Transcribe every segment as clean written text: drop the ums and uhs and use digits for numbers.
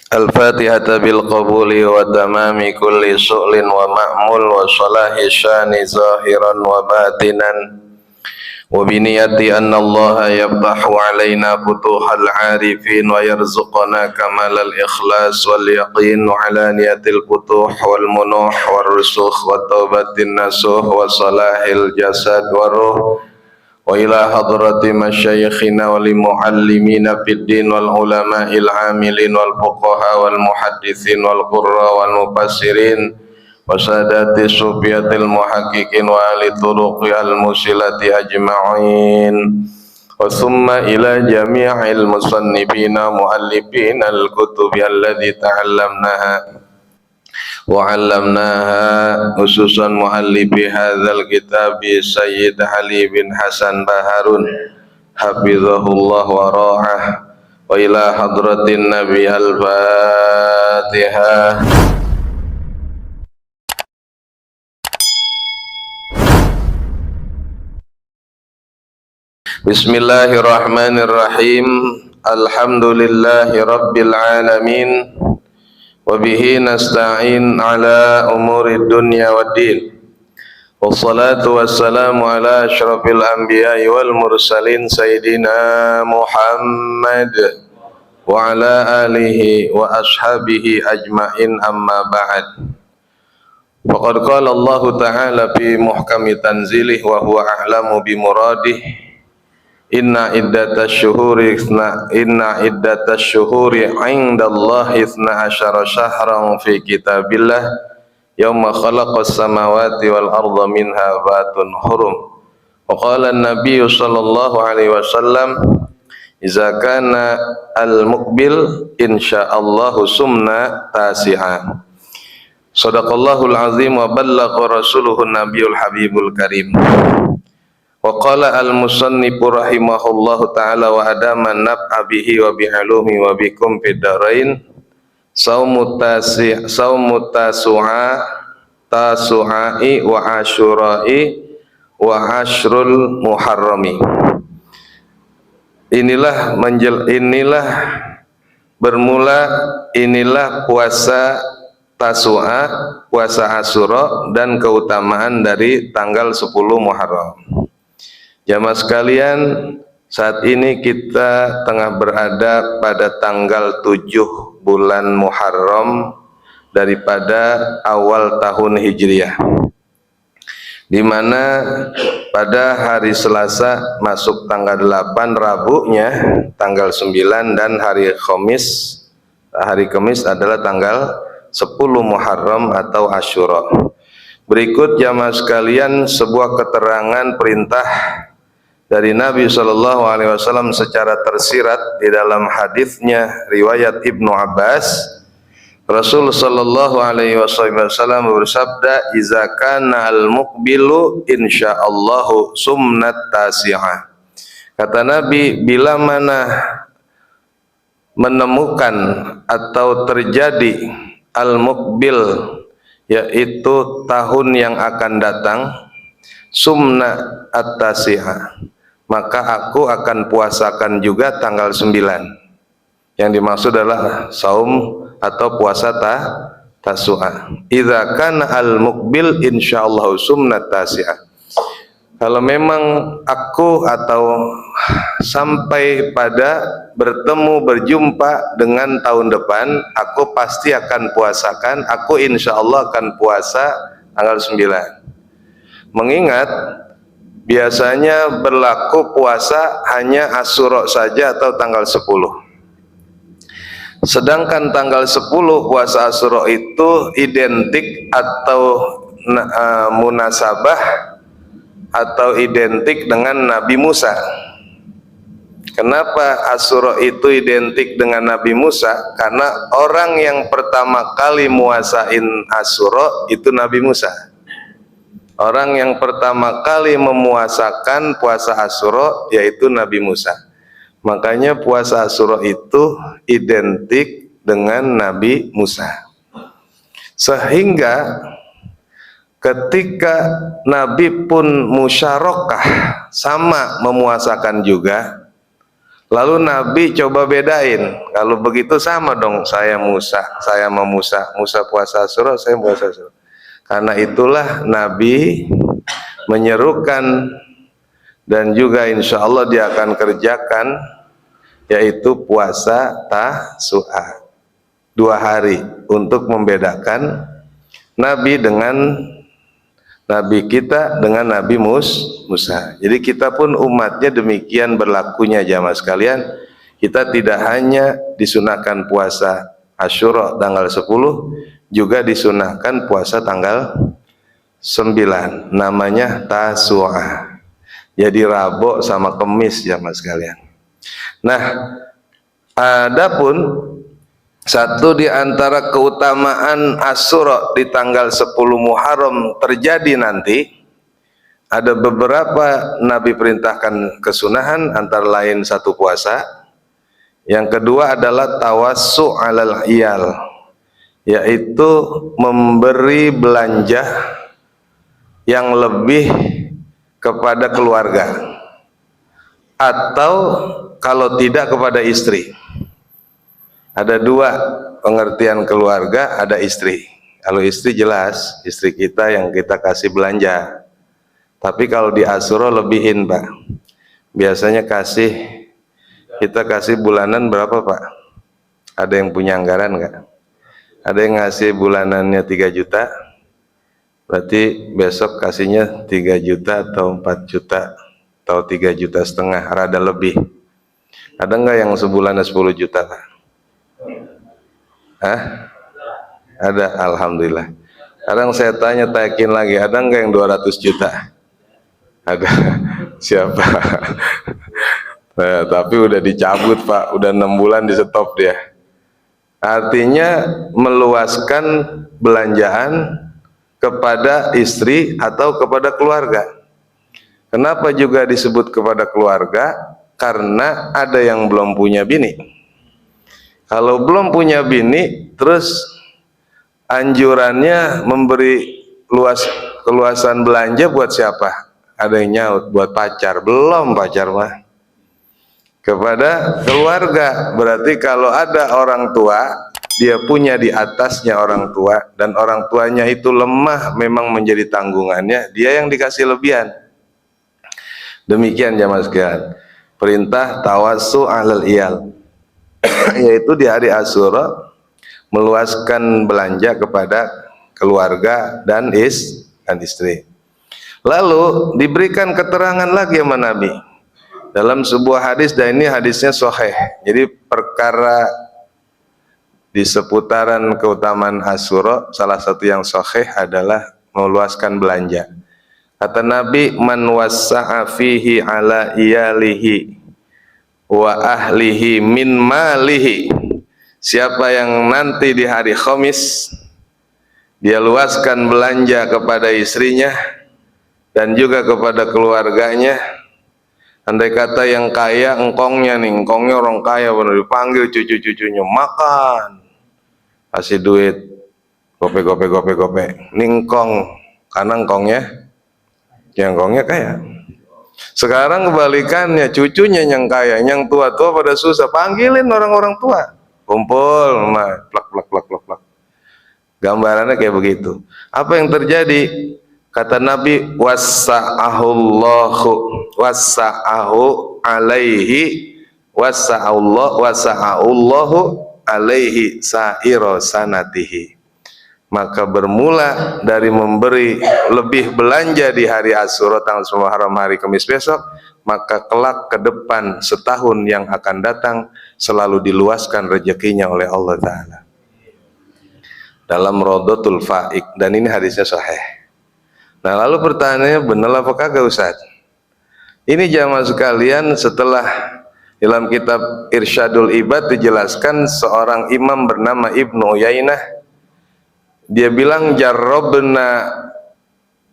Al-Fatihata bil qabuli wa tamami kulli su'lin wa ma'mul wa salahi syani zahiran wa batinan wa biniyati anna Allah yaftahu alaina futuhal arifin wa yarzuqana kamalal ikhlas wal yaqin wa ala niyatil futuh wal munuh wal rusukh wa taubatin nasuh wa salahil jasad wa ruh wa ila hadrati masyayikhina wal muallimina fid din wal ulama'il amilin wal fuqaha wal muhaddithin wal qurra wal mufassirin wa sadati sufiyatil muhaqqiqin wa ali turuqi al musilati ajma'in wa thumma ila jami'il musannifina muallifin al kutubi alladhi ta'allamnaha وعلمناها خصوصا مؤلف هذا الكتاب سيد علي بن حسن بهارون حفظه الله ورعاه وإلى حضرة النبي الفاتحة. Bismillahirrahmanirrahim. Alhamdulillahi rabbil alamin. Wabihi nasta'in ala umuri dunya waddin. Wassalatu wassalamu ala ashrafil anbiya'i wal mursalin Sayyidina Muhammad wa ala alihi wa ashabihi ajma'in, amma ba'd. Faqad qala Allah ta'ala fi muhkami tanzilih wa huwa a'lamu bi muradih. Inna iddatash syuhuri 'indallahi 12 syahran fi kitabillah yauma khalaqas samawati wal arda minha arba'atun hurum. Wa qala an-nabiy sallallahu alaihi wasallam idza kana al-muqbil insyaallahu sumna tasi'a. Shadaqallahul azim wa ballagha rasuluhun nabiyul habibul karim. Wa qala al-musannifu rahimahullahu ta'ala wa adama naf'a bihi wa bi'alumi wa bikum fid darain saumu tasu'ai wa asyura'i wa asyrul muharrami. Inilah puasa Tasu'a, puasa Asyura dan keutamaan dari tanggal 10 Muharram. Jamaah sekalian, saat ini kita tengah berada pada tanggal 7 bulan Muharram daripada awal tahun Hijriah, di mana pada hari Selasa masuk tanggal 8, Rabunya tanggal 9, dan hari Kamis adalah tanggal 10 Muharram atau Asyura. Berikut jamaah sekalian sebuah keterangan perintah dari Nabi Shallallahu Alaihi Wasallam secara tersirat di dalam hadisnya riwayat Ibnu Abbas. Rasul Shallallahu Alaihi Wasallam bersabda, "Iza kana al-muqbilu insyaallahu sumnat tasi'ah." Kata Nabi, bila mana menemukan atau terjadi al-muqbil, yaitu tahun yang akan datang, sumna at-tasi'ah, maka aku akan puasakan juga tanggal 9. Yang dimaksud adalah saum atau puasa tasu'a. Idza kana al-muqbil insyaallah sumnat tasi'ah. Kalau memang aku atau sampai pada berjumpa dengan tahun depan, aku pasti akan puasakan, aku insya Allah akan puasa tanggal 9. Mengingat biasanya berlaku puasa hanya Asyura saja atau tanggal 10. Sedangkan tanggal 10 puasa Asyura itu identik atau munasabah atau identik dengan Nabi Musa. Kenapa Asyura itu identik dengan Nabi Musa? Karena orang yang pertama kali muasain Asyura itu Nabi Musa. Orang yang pertama kali memuasakan puasa Asyura yaitu Nabi Musa. Makanya puasa Asyura itu identik dengan Nabi Musa. Sehingga ketika Nabi pun musyarakah sama memuasakan juga, Lalu Nabi coba bedain, kalau begitu sama dong saya Musa, saya sama Musa, Musa puasa Asyura, saya puasa Asyura. Karena itulah Nabi menyerukan dan juga insya Allah dia akan kerjakan, yaitu puasa Tasu'a 2 hari untuk membedakan Nabi dengan Nabi kita dengan Nabi Musa. Jadi kita pun umatnya demikian berlakunya jamaah sekalian. Kita tidak hanya disunahkan puasa Asyura tanggal 10, juga disunahkan puasa tanggal 9. Namanya Tasu'a. Jadi Rabu sama Kemis jamaah sekalian. Nah, adapun satu di antara keutamaan Asyura di tanggal 10 Muharram terjadi nanti, ada beberapa Nabi perintahkan kesunahan, antara lain satu puasa. Yang kedua adalah tawassu' alal iyal, yaitu memberi belanja yang lebih kepada keluarga, atau kalau tidak kepada istri. Ada 2 pengertian keluarga, ada istri. Kalau istri jelas, istri kita yang kita kasih belanja. Tapi kalau di Asyura lebihin Pak. Biasanya kita kasih bulanan berapa Pak? Ada yang punya anggaran nggak? Ada yang ngasih bulanannya 3 juta? Berarti besok kasihnya 3 juta atau 4 juta atau 3,5 juta, rada lebih. Ada nggak yang sebulan 10 juta Pak? Hah? Ada, alhamdulillah. Sekarang saya tanya, tayakin lagi, ada nggak yang 200 juta? Ada. Siapa? Nah, tapi udah dicabut Pak, udah 6 bulan di stop dia. Artinya meluaskan belanjaan kepada istri atau kepada keluarga. Kenapa juga disebut kepada keluarga? Karena ada yang belum punya bini. Kalau belum punya bini, terus anjurannya memberi keluasan belanja buat siapa? Ada yang nyaut, buat pacar. Belum pacar mah. Kepada keluarga. Berarti kalau ada orang tua, dia punya di atasnya orang tua, dan orang tuanya itu lemah, memang menjadi tanggungannya, dia yang dikasih lebihan. Demikian jamaah sekalian. Perintah tawassu alal iyal, yaitu di hari Asyura meluaskan belanja kepada keluarga dan istri. Lalu diberikan keterangan lagi sama Nabi dalam sebuah hadis, dan ini hadisnya sahih. Jadi perkara di seputaran keutamaan Asyura, salah satu yang sahih adalah meluaskan belanja. Kata Nabi, man wassa'a fihi ala iyalihi wa ahlihi min malihi. Siapa yang nanti di hari Khamis dia luaskan belanja kepada istrinya dan juga kepada keluarganya. Andai kata yang kaya, engkongnya orang kaya, benar, dipanggil cucu-cucunya makan, kasih duit, gope. Ningkong, karena engkongnya kaya. Sekarang kebalikannya, cucunya yang kaya, yang tua-tua pada susah, panggilin orang-orang tua, kumpul, plak. Gambarannya kayak begitu. Apa yang terjadi? Kata Nabi, wassa'ahu alaihi sa'iro sanatihi. Maka bermula dari memberi lebih belanja di hari Asyura tanggal 10 Muharram, hari Kamis besok, maka kelak ke depan setahun yang akan datang selalu diluaskan rezekinya oleh Allah Ta'ala. Dalam Rodotul Faik, dan ini hadisnya sahih. Nah, lalu pertanyaannya, benar apa kagak Ustaz? Ini jamaah sekalian, setelah dalam kitab Irsyadul Ibad dijelaskan seorang imam bernama Ibnu Uyainah. Dia bilang, jarrobna,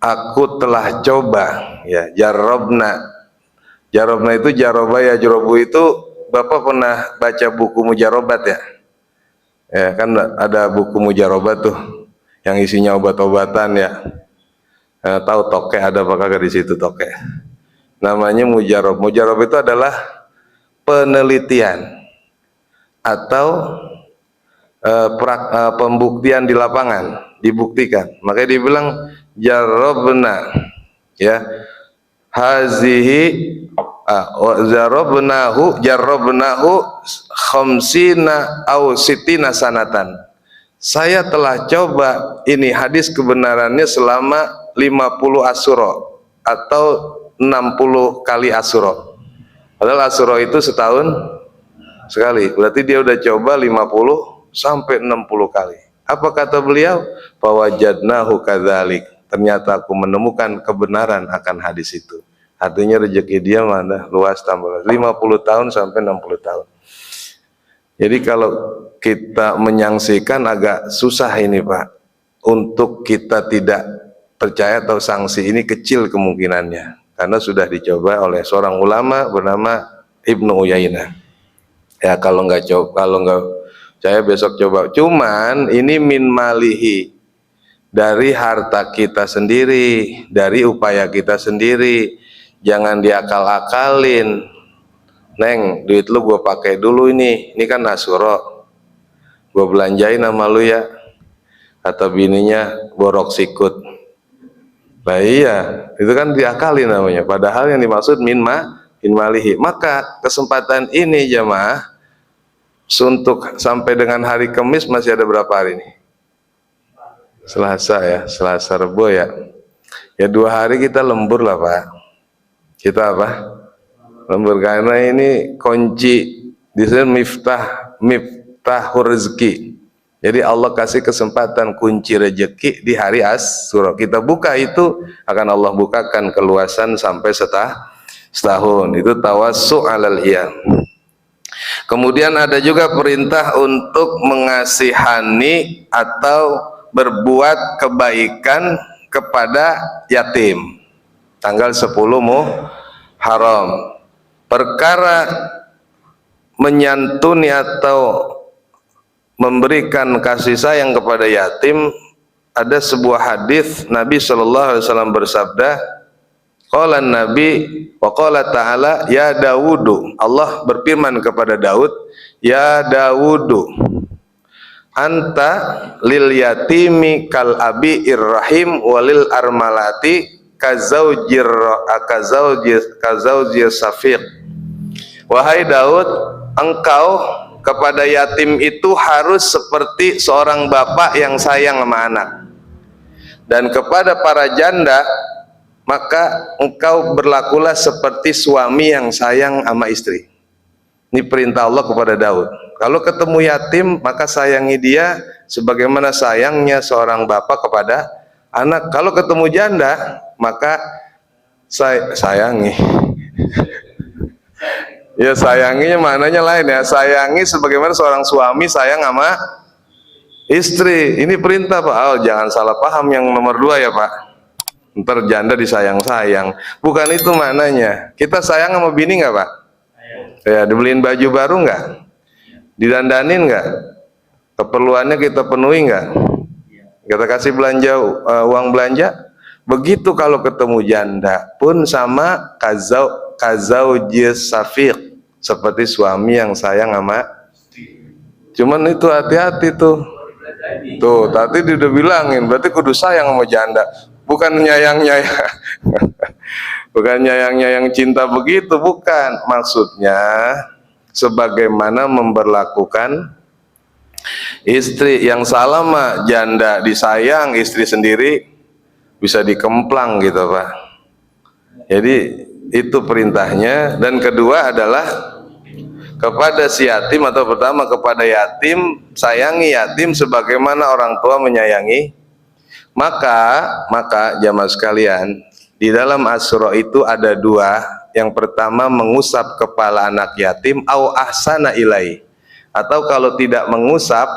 aku telah coba, ya, jarrobna itu jaroba, ya, jarobu itu Bapak pernah baca buku mujarobat ya? Ya kan ada buku mujarobat tuh yang isinya obat-obatan ya. Tahu toke ada apa kagak di situ toke? Namanya mujarob. Mujarob itu adalah penelitian atau pembuktian di lapangan, dibuktikan. Makanya dibilang jarobna, ya, hazihi jarobnahu khamsina au sitina sanatan. Saya telah coba ini hadis kebenarannya selama 50 asyura atau 60 kali asyura. Padahal asyura itu setahun sekali. Berarti dia udah coba 50 sampai 60 kali. Apa kata beliau? Fawajadnahu kadzalik. Ternyata aku menemukan kebenaran akan hadis itu. Artinya rezeki dia mana luas tambah 50 tahun sampai 60 tahun. Jadi kalau kita menyaksikan agak susah ini Pak, untuk kita tidak percaya atau sanksi ini kecil kemungkinannya, karena sudah dicoba oleh seorang ulama bernama Ibnu Uyainah. Ya kalau nggak saya besok coba. Cuman ini min malihi, dari harta kita sendiri, dari upaya kita sendiri, jangan diakal-akalin. Neng, duit lu gue pakai dulu ini kan Asyura, gue belanjain sama lu ya. Atau bininya borok sikut. Nah iya, itu kan diakali namanya. Padahal yang dimaksud min malihi. Maka kesempatan ini jamaah, untuk sampai dengan hari Kamis masih ada berapa hari ini? Selasa ya, Selasa Rebo ya. Ya 2 hari kita lembur lah Pak. Kita apa? Lembur, karena ini kunci di sini miftahur rezeki. Jadi Allah kasih kesempatan kunci rezeki di hari Asyura. Kita buka itu akan Allah bukakan keluasan sampai setahun. Itu tawassu alal iyam. Kemudian ada juga perintah untuk mengasihani atau berbuat kebaikan kepada yatim. Tanggal 10 Muharram. Perkara menyantuni atau memberikan kasih sayang kepada yatim, ada sebuah hadis Nabi Shallallahu Alaihi Wasallam bersabda, qala Nabi wa qala ta'ala ya Dawudu, Allah berfirman kepada Daud, ya Dawudu anta lil yatimi kal abi irrahim walil armalati kazaujir safiq. Wahai Daud, engkau kepada yatim itu harus seperti seorang bapak yang sayang sama anak, dan kepada para janda maka engkau berlakulah seperti suami yang sayang sama istri. Ini perintah Allah kepada Daud. Kalau ketemu yatim maka sayangi dia sebagaimana sayangnya seorang bapak kepada anak. Kalau ketemu janda maka sayangi. Ya sayanginya maknanya lain ya, sayangi sebagaimana seorang suami sayang sama istri. Ini perintah Pak. Oh, jangan salah paham yang nomor 2 ya Pak, ntar janda disayang-sayang. Bukan itu maknanya. Kita sayang sama bini nggak Pak? Ya, dibeliin baju baru nggak? Didandanin nggak? Keperluannya kita penuhi nggak? Kita kasih belanja, uang belanja. Begitu kalau ketemu janda pun sama kazaujis safiq, seperti suami yang sayang sama. Cuman itu hati-hati tuh. Tuh, tadi dia udah bilangin, berarti kudu sayang sama janda. Bukan nyayang-nyayang. Bukan nyayang-nyayang cinta begitu, bukan. Maksudnya sebagaimana memperlakukan istri. Yang salah mah janda disayang, istri sendiri bisa dikemplang gitu Pak. Jadi itu perintahnya. Dan kedua adalah kepada si yatim, atau pertama kepada yatim, sayangi yatim sebagaimana orang tua menyayangi. Maka jamaah sekalian, di dalam Asyura itu ada 2. Yang pertama mengusap kepala anak yatim, au ahsana ilai, atau kalau tidak mengusap,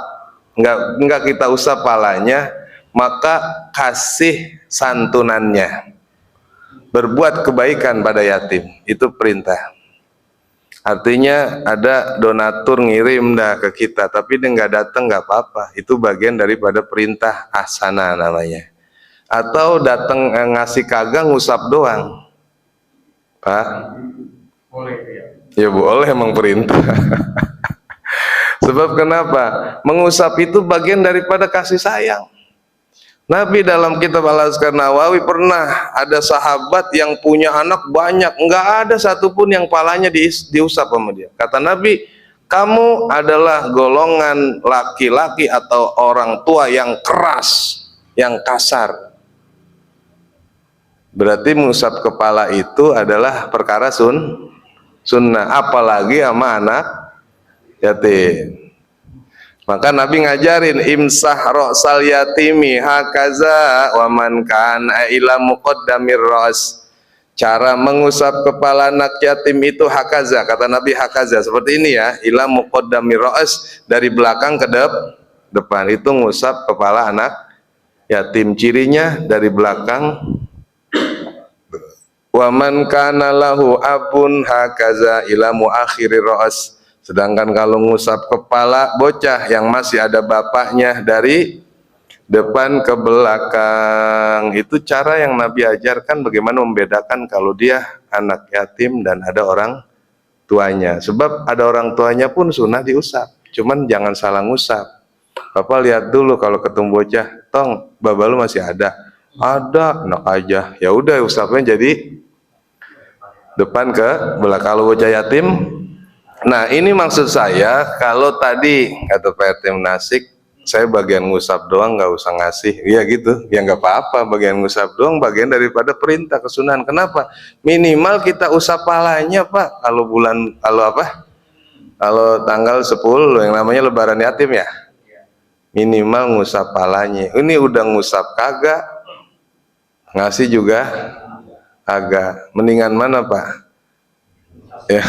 enggak kita usap palanya, maka kasih santunannya, berbuat kebaikan pada yatim. Itu perintah. Artinya ada donatur ngirim dah ke kita, tapi dia nggak datang nggak apa-apa. Itu bagian daripada perintah ahsana namanya. Atau datang ngasih kagak ngusap doang, Pak. Boleh ya. Ya boleh, emang perintah. Sebab kenapa? Mengusap itu bagian daripada kasih sayang. Nabi dalam kitab Al-Azkar Nawawi pernah ada sahabat yang punya anak banyak, nggak ada satupun yang palanya diusap sama dia. Kata Nabi, kamu adalah golongan laki-laki atau orang tua yang keras, yang kasar. Berarti mengusap kepala itu adalah perkara sunnah, apalagi sama anak yatim. Maka Nabi ngajarin imsah ra'sal yatimi hakaza wa man kana ila muqaddamir ra's. Cara mengusap kepala anak yatim itu hakaza, kata Nabi hakaza, seperti ini ya, ila muqaddamir ra's, dari belakang ke depan. Itu ngusap kepala anak yatim. Cirinya dari belakang. Wa man kana lahu abun hakaza ila muakhirir ra's. Sedangkan kalau ngusap kepala bocah yang masih ada bapaknya, dari depan ke belakang. Itu cara yang Nabi ajarkan bagaimana membedakan kalau dia anak yatim dan ada orang tuanya. Sebab ada orang tuanya pun sunnah diusap, cuman jangan salah ngusap. Bapak lihat dulu kalau ketemu bocah, tong baba lu masih ada, enak aja, ya udah usapnya jadi depan ke belakang. Kalau bocah yatim, nah ini maksud saya, kalau tadi kata Pak RT Nasik, saya bagian ngusap doang nggak usah ngasih, ya gitu, ya nggak apa-apa, bagian ngusap doang bagian daripada perintah kesunahan. Kenapa? Minimal kita usap palanya Pak, kalau tanggal 10 yang namanya lebaran yatim ya, minimal ngusap palanya. Ini udah ngusap kagak, ngasih juga agak, mendingan mana Pak? Ya.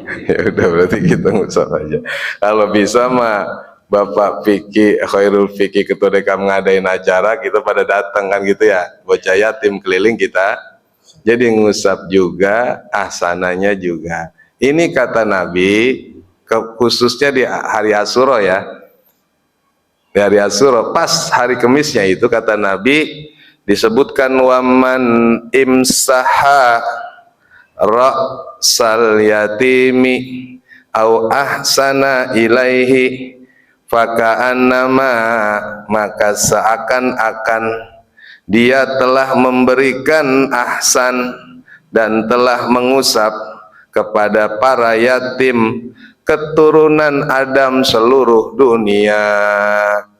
Ya udah, berarti kita ngusap aja. Kalau bisa mah Bapak Fikih, Khairul Fikih, Ketua Dekam ngadain acara, kita pada datang kan gitu ya, bocah yatim keliling kita, jadi ngusap juga, ahsananya juga. Ini kata Nabi, khususnya di hari Asyura ya, di hari Asyura, pas hari Kemisnya itu kata Nabi, disebutkan waman imsaha ra'sal yatimi au ahsana ilaihi faka'annama, maka seakan-akan dia telah memberikan ahsan dan telah mengusap kepada para yatim keturunan Adam seluruh dunia.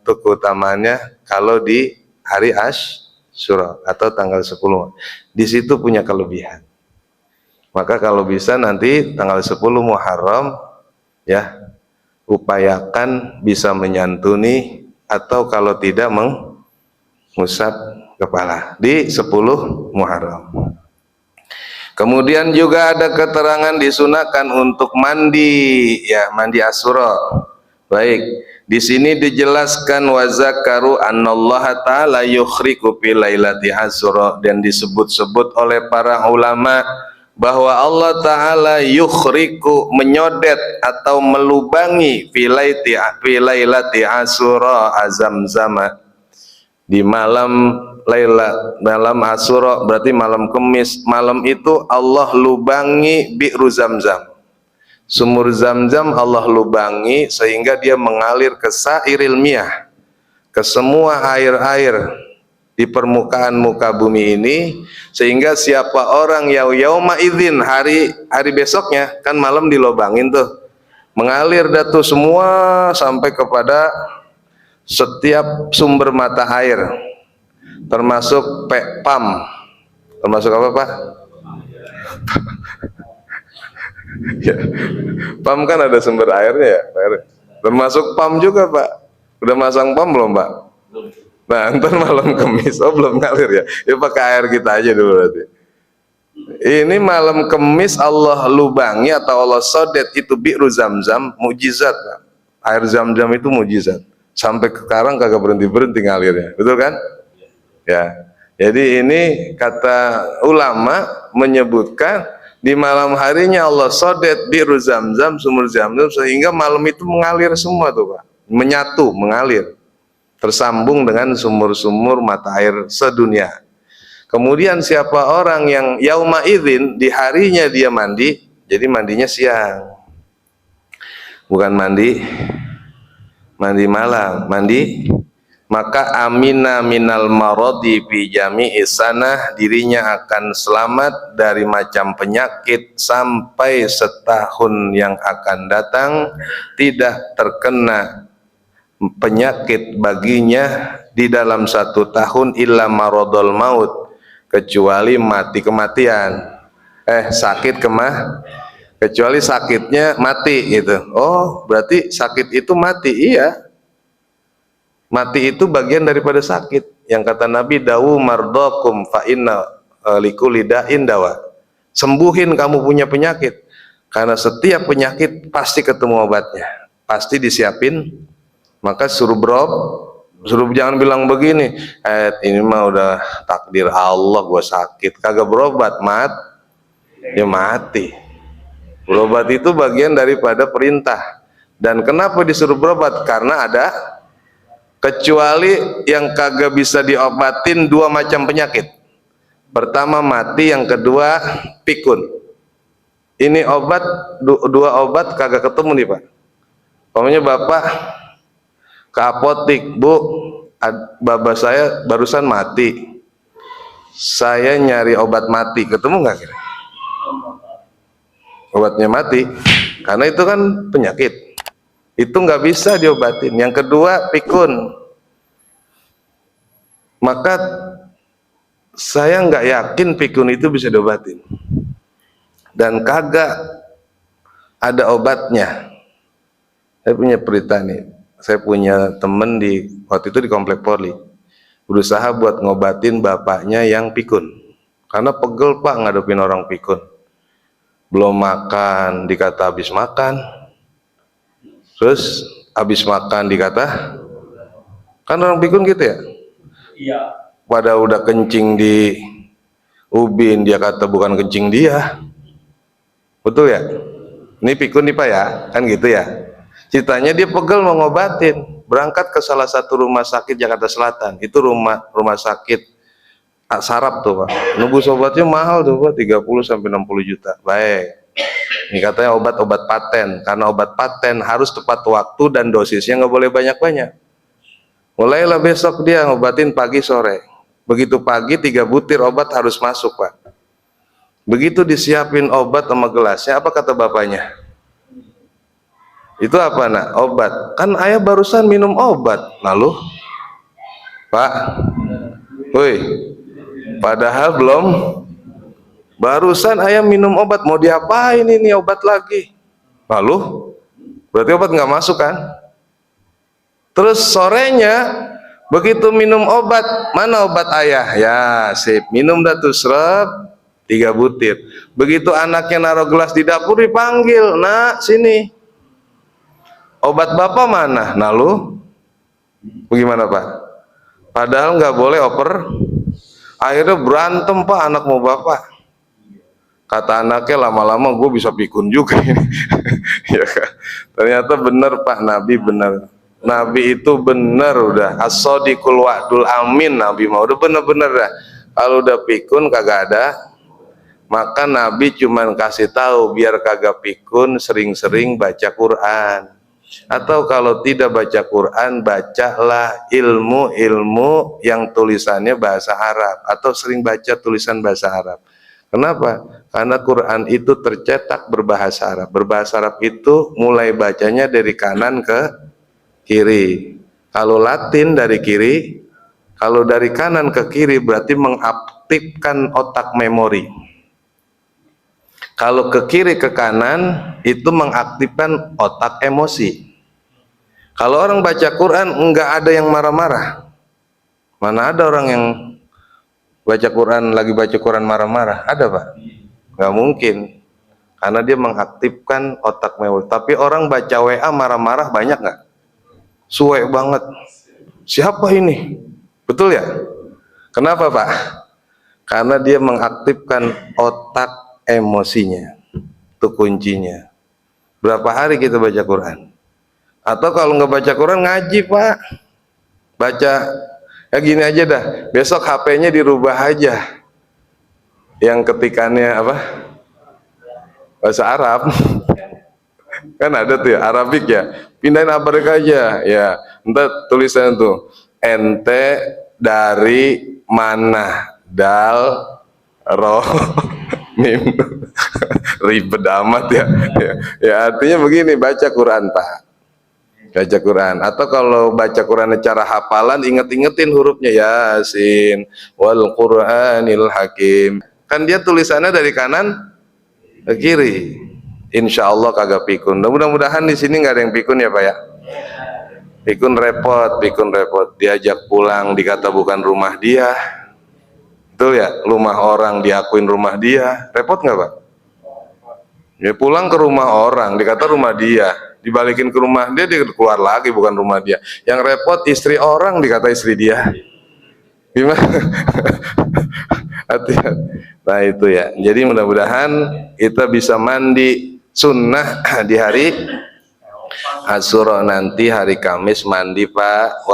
Itu keutamanya kalau di hari Asyura atau tanggal 10. Di situ punya kelebihan. Maka kalau bisa nanti tanggal 10 Muharram ya, upayakan bisa menyantuni atau kalau tidak mengusap kepala di 10 Muharram. Kemudian juga ada keterangan disunahkan untuk mandi ya, mandi Asyura. Baik, di sini dijelaskan wa zakaru annallaha ta'ala yukhriqu fi lailati Asyura, dan disebut-sebut oleh para ulama bahwa Allah Ta'ala yukhriku, menyodet atau melubangi filailati Asyura azamzama, di malam Asyura, berarti malam Kemis. Malam itu Allah lubangi bi'ru Zamzam, sumur Zamzam Allah lubangi sehingga dia mengalir ke sairil miyah, ke semua air-air di permukaan muka bumi ini, sehingga siapa orang yauma idzin, hari besoknya kan malam dilobangin tuh, mengalir datu semua sampai kepada setiap sumber mata air, termasuk PAM, termasuk apa Pak? Ya, PAM kan ada sumber airnya ya, termasuk PAM juga Pak. Udah masang PAM belum Pak? Nah, ntar malam Kemis, oh belum ngalir ya, ya pakai air kita aja dulu berarti. Ini malam Kemis Allah lubangi atau Allah sodet itu bi'ru Zamzam, mujizat. Air Zamzam itu mujizat, sampai sekarang kagak berhenti ngalirnya, betul kan? Ya, jadi ini kata ulama menyebutkan di malam harinya Allah sodet bi'ru Zamzam, sumur Zamzam, sehingga malam itu mengalir semua tuh Pak, menyatu, mengalir, tersambung dengan sumur-sumur mata air sedunia. Kemudian siapa orang yang yauma idzin, di harinya dia mandi, Jadi mandinya siang. Bukan mandi malam, mandi. Maka amina minal maradi fi jami'i sanah, dirinya akan selamat dari macam penyakit sampai setahun yang akan datang, tidak terkena penyakit baginya di dalam 1 tahun illa maradul maut, kecuali mati kematian. Kecuali sakitnya mati gitu. Oh, berarti sakit itu mati. Iya. Mati itu bagian daripada sakit. Yang kata Nabi, dawu mardakum fa inna likulli da'in dawa. Sembuhin kamu punya penyakit, karena setiap penyakit pasti ketemu obatnya, pasti disiapin. Maka suruh jangan bilang begini, ini mah udah takdir Allah gua sakit, kagak berobat, mati. Berobat itu bagian daripada perintah. Dan kenapa disuruh berobat? Karena ada, kecuali yang kagak bisa diobatin 2 macam penyakit. Pertama mati, yang kedua pikun. Ini obat, 2 obat kagak ketemu nih Pak. Pokoknya Bapak ke apotik, Bu, baba saya barusan mati, saya nyari obat mati, ketemu nggak kira? Obatnya mati, karena itu kan penyakit. Itu nggak bisa diobatin. Yang kedua pikun. Maka saya nggak yakin pikun itu bisa diobatin, dan kagak ada obatnya. Saya punya cerita nih. Saya punya temen waktu itu di Komplek Polri, berusaha buat ngobatin bapaknya yang pikun, karena pegel Pak ngadepin orang pikun. Belum makan dikata habis makan, terus habis makan dikata, kan orang pikun gitu ya, iya. Pada udah kencing di ubin, dia kata bukan kencing dia. Betul ya? Ini pikun nih Pak ya, kan gitu ya. Ceritanya dia pegel mau ngobatin, berangkat ke salah satu rumah sakit Jakarta Selatan. Itu rumah sakit saraf tuh Pak. Nunggu obatnya mahal tuh Pak, 30 sampai 60 juta. Baik. Ini katanya obat paten, karena obat paten harus tepat waktu dan dosisnya nggak boleh banyak-banyak. Mulailah besok dia ngobatin pagi sore. Begitu pagi 3 butir obat harus masuk Pak. Begitu disiapin obat sama gelasnya, apa kata bapaknya? Itu apa nak? Obat. Kan ayah barusan minum obat. Lalu Pak, woi, padahal belum, barusan ayah minum obat, mau diapain ini obat lagi? Lalu berarti obat nggak masuk kan? Terus sorenya begitu minum obat, mana obat ayah? Ya sip, minum dah tuh serep 3 butir. Begitu anaknya naruh gelas di dapur, dipanggil, nak sini, obat bapak mana? Nah lu bagaimana Pak? Padahal nggak boleh oper. Akhirnya berantem Pak, anak mau bapak. Kata anaknya, lama-lama gue bisa pikun juga ini. Ya kan? Ternyata benar Pak, Nabi benar. Nabi itu benar udah as-sadiqul wa'dul amin. Nabi mau udah bener-bener dah. Kalau udah pikun kagak ada, maka Nabi cuman kasih tahu biar kagak pikun, sering-sering baca Quran. Atau kalau tidak baca Quran, bacalah ilmu-ilmu yang tulisannya bahasa Arab, atau sering baca tulisan bahasa Arab. Kenapa? Karena Quran itu tercetak berbahasa Arab. Berbahasa Arab itu mulai bacanya dari kanan ke kiri. Kalau Latin dari kiri, kalau dari kanan ke kiri berarti mengaktifkan otak memori. Kalau ke kiri ke kanan itu mengaktifkan otak emosi. Kalau orang baca Quran enggak ada yang marah-marah. Mana ada orang yang baca Quran, lagi baca Quran marah-marah? Ada Pak? Nggak mungkin, karena dia mengaktifkan otak memori. Tapi orang baca WA marah-marah banyak nggak? Suwe banget. Siapa ini? Betul ya? Kenapa Pak? Karena dia mengaktifkan otak emosinya. Itu kuncinya. Berapa hari kita baca Quran? Atau kalau nggak baca Quran, ngaji Pak. Baca, ya gini aja dah, besok HP-nya dirubah aja. Yang ketikannya apa? bahasa Arab. Kan ada tuh ya Arabik ya, pindahin Arabik aja ya. Entar tulisan tuh ente dari mana, dal roh mim. Ribet amat ya. Ya artinya begini, baca Quran Pak, baca Quran. Atau kalau baca Quran secara hafalan, inget-ingetin hurufnya, Yasin wal Qur'anil Hakim. Kan dia tulisannya dari kanan ke kiri. Insya Allah kagak pikun. Mudah-mudahan di sini nggak ada yang pikun ya Pak ya. Pikun repot, pikun repot. Diajak pulang dikata bukan rumah dia. Betul ya, rumah orang diakuin rumah dia. Repot nggak Pak? Ya pulang ke rumah orang dikata rumah dia, dibalikin ke rumah dia, dia keluar lagi bukan rumah dia. Yang repot istri orang dikata istri dia. Gimana? Hati-hati. Nah itu ya. Jadi mudah-mudahan kita bisa mandi sunnah di hari Asyura nanti, hari Kamis mandi Pak.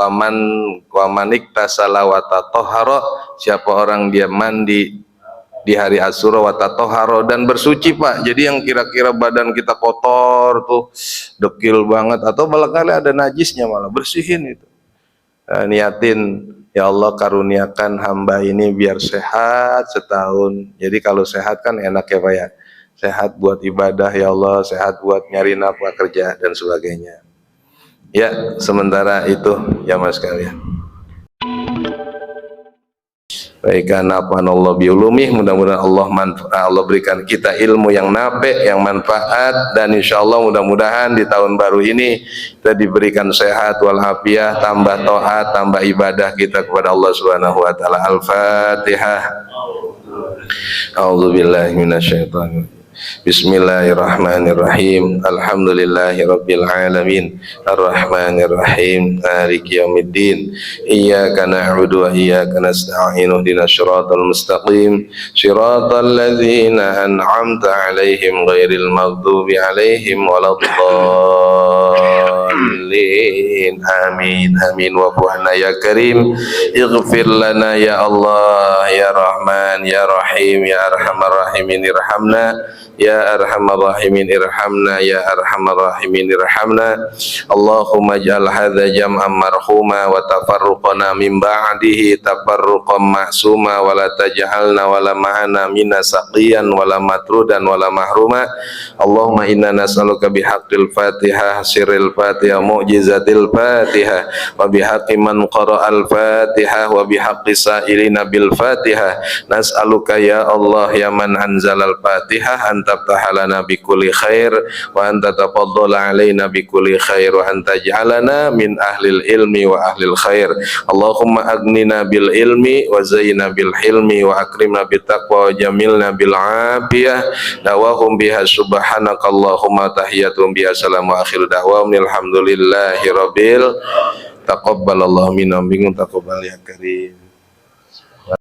Wamanik tasala wa tatahhara, siapa orang dia mandi di hari Asyura wa tatahhara dan bersuci Pak. Jadi yang kira-kira badan kita kotor tuh, dekil banget atau barangkali ada najisnya, malah bersihin itu. Niatin, ya Allah karuniakan hamba ini biar sehat setahun. Jadi kalau sehat kan enak ya Pak ya. Sehat buat ibadah ya Allah, sehat buat nyari nafkah kerja dan sebagainya. Ya, sementara itu ya Mas kalian. Baik, Allah biulumih, mudah-mudahan Allah berikan kita ilmu yang nafi', yang manfaat, dan insya Allah mudah-mudahan di tahun baru ini kita diberikan sehat walafiat, tambah taat, tambah ibadah kita kepada Allah Subhanahu wa taala. Al-Fatihah. A'udzubillahi minasyaitonir rajim. Bismillahirrahmanirrahim. Alhamdulillahirabbil alamin. Arrahmanirrahim. Maliki yaumiddin. Iyyaka na'budu wa iyyaka nasta'in. Ihdinas siratal mustaqim. Shiratal ladzina an'amta 'alaihim ghairil maghdubi 'alaihim waladdallin. Amin. Amin. Wa fu'ana ya karim. Ighfir lana ya Allah ya Rahman ya Rahim ya Arhamar Rahimin irhamna. Ya arhamar rahimin irhamna, ya arhamar rahimin irhamna. Allahumma ij'al hadza jam'an marhuma wa tafarruqana min ba'dihi tafarruqan ma'suma wa la taj'alna wa la ma'ana minasaqiyan wa la matrudan wa la mahruma. Allahumma inna nas'aluka bihaqqil Fatihah, sirril Fatihah, mu'jizatil Fatihah, wa bihaqqi man qara'al Fatihah, wa bihaqqi sa'ilina bil Fatihah. Nas'aluka ya Allah ya man anzalal Fatihah tabtahalana bi kulli khair wa anta tafaddala alaina bi kulli khair wa anta ja'alana min ahlil ilmi wa ahlil khair. Allahumma agnina bil ilmi wa zayyina bil hilmi wa akrimna bit taqwa wa jamilna bil afiyah. Dawahum biha subhanaka Allahumma tahiyatum biha salamu akhiru da'wahum alhamdulillahi rabbil taqabbalallahu minna minkum taqabbal ya karim.